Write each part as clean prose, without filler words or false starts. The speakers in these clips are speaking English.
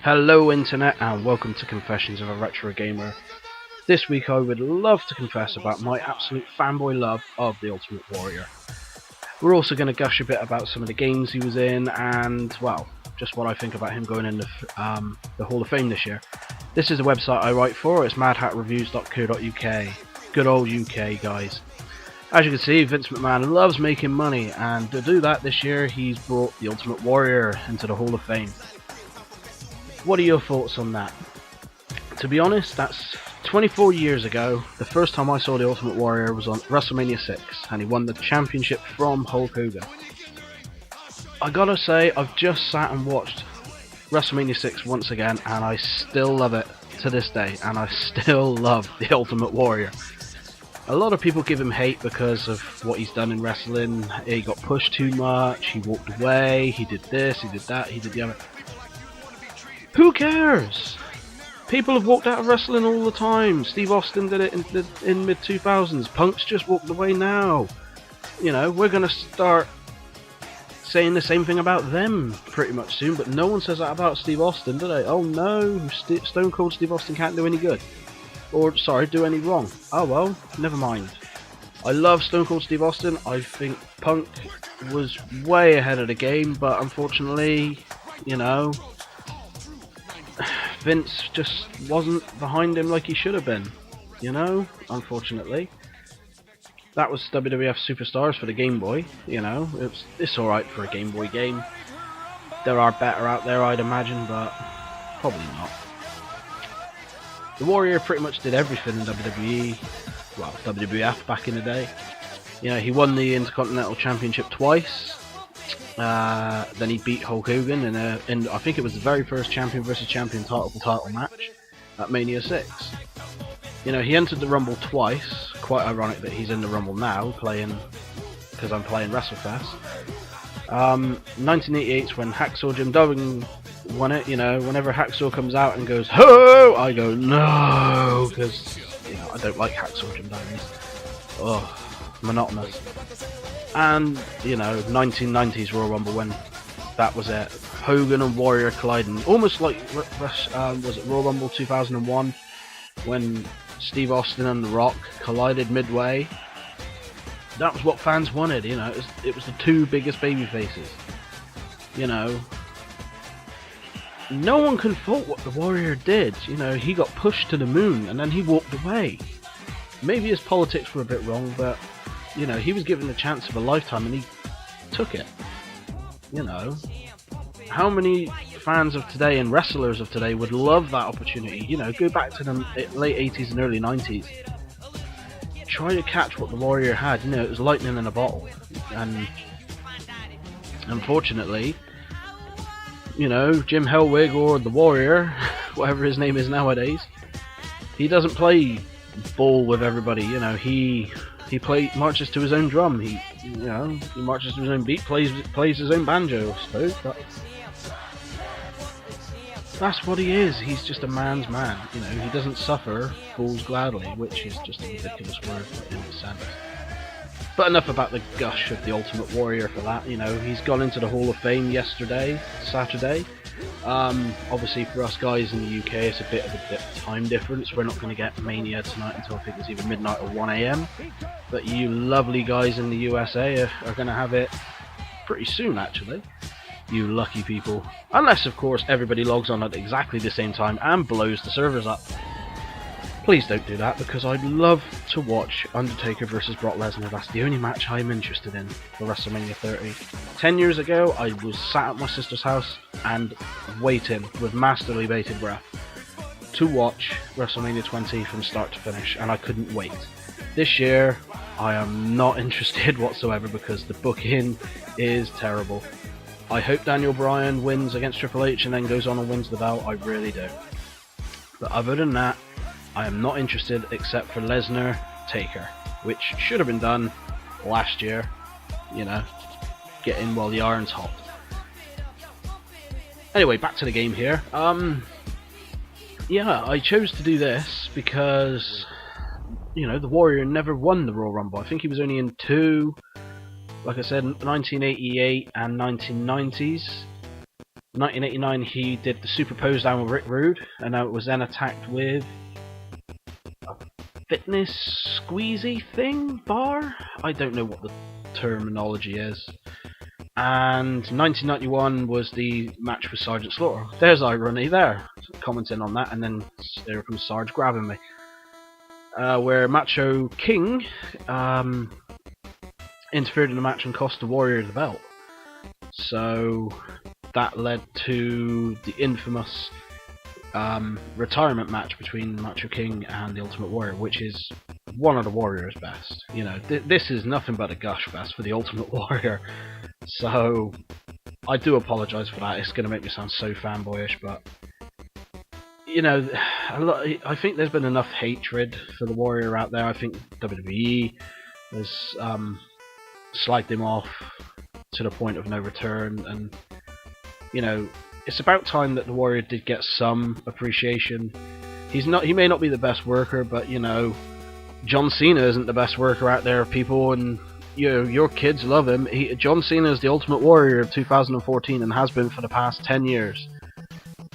Hello Internet and welcome to Confessions of a Retro Gamer. This week I would love to confess about my absolute fanboy love of the Ultimate Warrior. We're also going to gush a bit about some of the games he was in and, well, just what I think about him going in the Hall of Fame this year. This is the website I write for, it's madhatreviews.co.uk. Good old UK guys. As you can see, Vince McMahon loves making money, and to do that this year he's brought the Ultimate Warrior into the Hall of Fame. What are your thoughts on that? To be honest, that's 24 years ago. The first time I saw the Ultimate Warrior was on Wrestlemania 6, and he won the championship from Hulk Hogan. I gotta say, I've just sat and watched WrestleMania 6 once again, and I still love it to this day, and I still love the Ultimate Warrior. A lot of people give him hate because of what he's done in wrestling. He got pushed too much, he walked away, he did this, he did that, he did the other. Who cares? People have walked out of wrestling all the time. Steve Austin did it in mid-2000s. Punk's just walked away now. You know, we're going to start saying the same thing about them pretty much soon, but no one says that about Steve Austin, do they? Oh no, Stone Cold Steve Austin can't do any good. Or, sorry, do any wrong. Oh well, never mind. I love Stone Cold Steve Austin. I think Punk was way ahead of the game, but unfortunately, you know, Vince just wasn't behind him like he should have been, you know, unfortunately. That was WWF Superstars for the Gameboy, you know, it's alright for a Game Boy game. There are better out there, I'd imagine, but probably not. The Warrior pretty much did everything in WWE, well, WWF back in the day. You know, he won the Intercontinental Championship twice. Then he beat Hulk Hogan in I think it was the very first champion versus champion title match at Mania 6. You know, he entered the Rumble twice. Quite ironic that he's in the Rumble now, because I'm playing Wrestlefest. 1988 when Hacksaw Jim Duggan won it. You know, whenever Hacksaw comes out and goes ho, I go no, because you know I don't like Hacksaw Jim Duggan. Oh, monotonous. And, you know, 1990s Royal Rumble when that was it. Hogan and Warrior colliding. Almost like, was it Royal Rumble 2001? When Steve Austin and The Rock collided midway. That was what fans wanted, you know. It was the two biggest baby faces. You know. No one can fault what the Warrior did. You know, he got pushed to the moon and then he walked away. Maybe his politics were a bit wrong, but you know, he was given the chance of a lifetime and he took it. You know, how many fans of today and wrestlers of today would love that opportunity? You know, go back to the late 80s and early 90s. Try to catch what the Warrior had. You know, it was lightning in a bottle. And unfortunately, you know, Jim Hellwig or the Warrior, whatever his name is nowadays, he doesn't play ball with everybody. You know, he marches to his own drum. He marches to his own beat, plays his own banjo, I suppose. But that's what he is. He's just a man's man. You know, he doesn't suffer fools gladly, which is just a ridiculous word in a sense. But enough about the gush of the Ultimate Warrior for that. You know, he's gone into the Hall of Fame Saturday. Obviously for us guys in the UK it's a bit of a time difference. We're not going to get Mania tonight until I think it's either midnight or 1 AM. But you lovely guys in the USA are going to have it pretty soon actually. You lucky people. Unless of course everybody logs on at exactly the same time and blows the servers up. Please don't do that, because I'd love to watch Undertaker versus Brock Lesnar. That's the only match I'm interested in for WrestleMania 30. 10 years ago, I was sat at my sister's house and waiting with masterly bated breath to watch WrestleMania 20 from start to finish, and I couldn't wait. This year, I am not interested whatsoever because the booking is terrible. I hope Daniel Bryan wins against Triple H and then goes on and wins the belt. I really do. But other than that, I am not interested except for Lesnar Taker, which should have been done last year, you know, get in while the iron's hot. Anyway, back to the game here. Yeah, I chose to do this because, you know, the Warrior never won the Royal Rumble. I think he was only in two, like I said, 1988 and 1990s. 1989 he did the super pose down with Rick Rude, and it was then attacked with a fitness squeezy thing bar? I don't know what the terminology is. And 1991 was the match with Sergeant Slaughter. There's irony there, commenting on that, and then there comes Sarge grabbing me. Where Macho King interfered in the match and cost the Warrior the belt. So that led to the infamous retirement match between Macho King and the Ultimate Warrior, which is one of the Warrior's best. You know, this is nothing but a gush fest for the Ultimate Warrior. So I do apologise for that. It's going to make me sound so fanboyish, but you know, I think there's been enough hatred for the Warrior out there. I think WWE has slagged him off to the point of no return, and you know, it's about time that the Warrior did get some appreciation. He may not be the best worker, but you know, John Cena isn't the best worker out there, people, and you know, your kids love him. John Cena is the Ultimate Warrior of 2014 and has been for the past 10 years.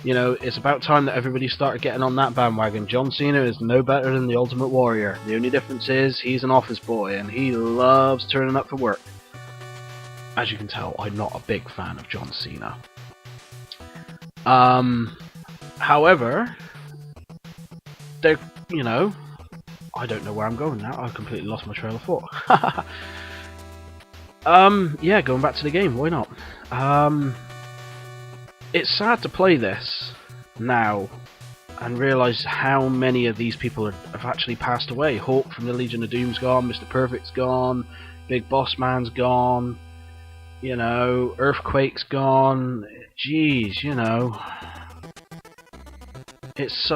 You know, it's about time that everybody started getting on that bandwagon. John Cena is no better than the Ultimate Warrior. The only difference is he's an office boy and he loves turning up for work. As you can tell, I'm not a big fan of John Cena. However, you know, I don't know where I'm going now. I've completely lost my trail of thought. Yeah, going back to the game, why not? It's sad to play this now and realise how many of these people have actually passed away. Hawk from the Legion of Doom's gone, Mr. Perfect's gone, Big Boss Man's gone, you know, Earthquake's gone. Jeez, you know, it's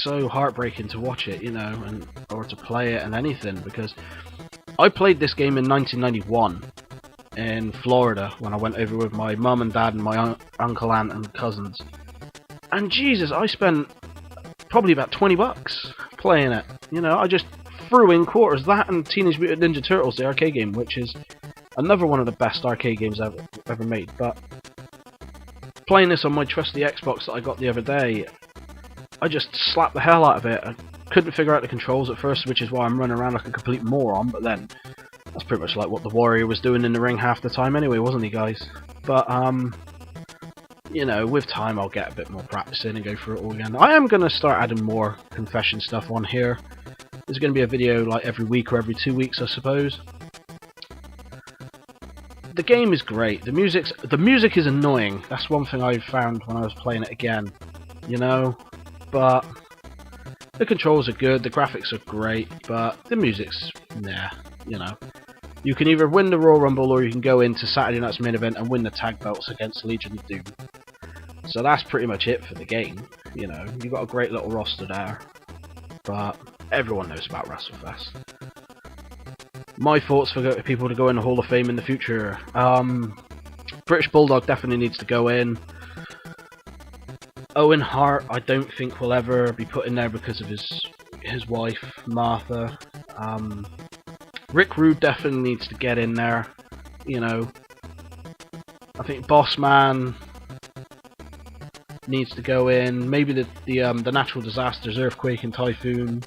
so heartbreaking to watch it, you know, or to play it and anything, because I played this game in 1991 in Florida when I went over with my mum and dad and my uncle, aunt and cousins. And Jesus, I spent probably about $20 playing it. You know, I just threw in quarters. That and Teenage Mutant Ninja Turtles, the arcade game, which is another one of the best arcade games I've ever made. But playing this on my trusty Xbox that I got the other day, I just slapped the hell out of it. I couldn't figure out the controls at first, which is why I'm running around like a complete moron, but then that's pretty much like what the Warrior was doing in the ring half the time anyway, wasn't he, guys? But, you know, with time I'll get a bit more practice in and go through it all again. I am going to start adding more confession stuff on here. There's going to be a video like every week or every 2 weeks, I suppose. The game is great. The music is annoying. That's one thing I found when I was playing it again, you know? But the controls are good, the graphics are great, but the music's nah, you know. You can either win the Royal Rumble or you can go into Saturday night's main event and win the tag belts against Legion of Doom. So that's pretty much it for the game, you know. You've got a great little roster there, but everyone knows about Wrestlefest. My thoughts for people to go in the Hall of Fame in the future. British Bulldog definitely needs to go in. Owen Hart, I don't think will ever be put in there because of his wife, Martha. Rick Rude definitely needs to get in there, you know. I think Boss Man needs to go in. Maybe the natural disasters, Earthquake and Typhoon.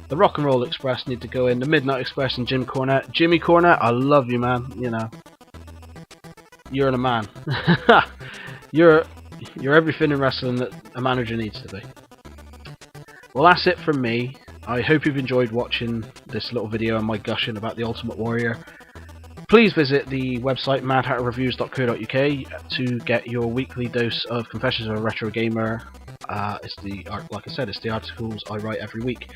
The Rock and Roll Express need to go in. The Midnight Express and Jimmy Cornette, I love you, man. You know, you're a man. You're everything in wrestling that a manager needs to be. Well, that's it from me. I hope you've enjoyed watching this little video and my gushing about the Ultimate Warrior. Please visit the website madhatterreviews.co.uk to get your weekly dose of Confessions of a Retro Gamer. Like I said, it's the articles I write every week.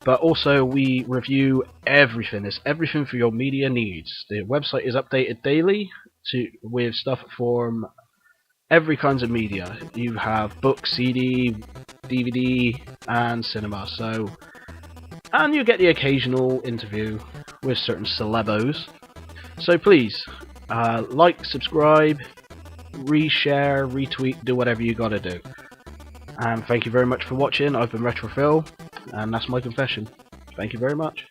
But also, we review everything. It's everything for your media needs. The website is updated daily with stuff from every kinds of media. You have book, CD, DVD, and cinema. And you get the occasional interview with certain celebos. So please, like, subscribe, reshare, retweet, do whatever you gotta do. And thank you very much for watching. I've been Retro Phil, and that's my confession. Thank you very much.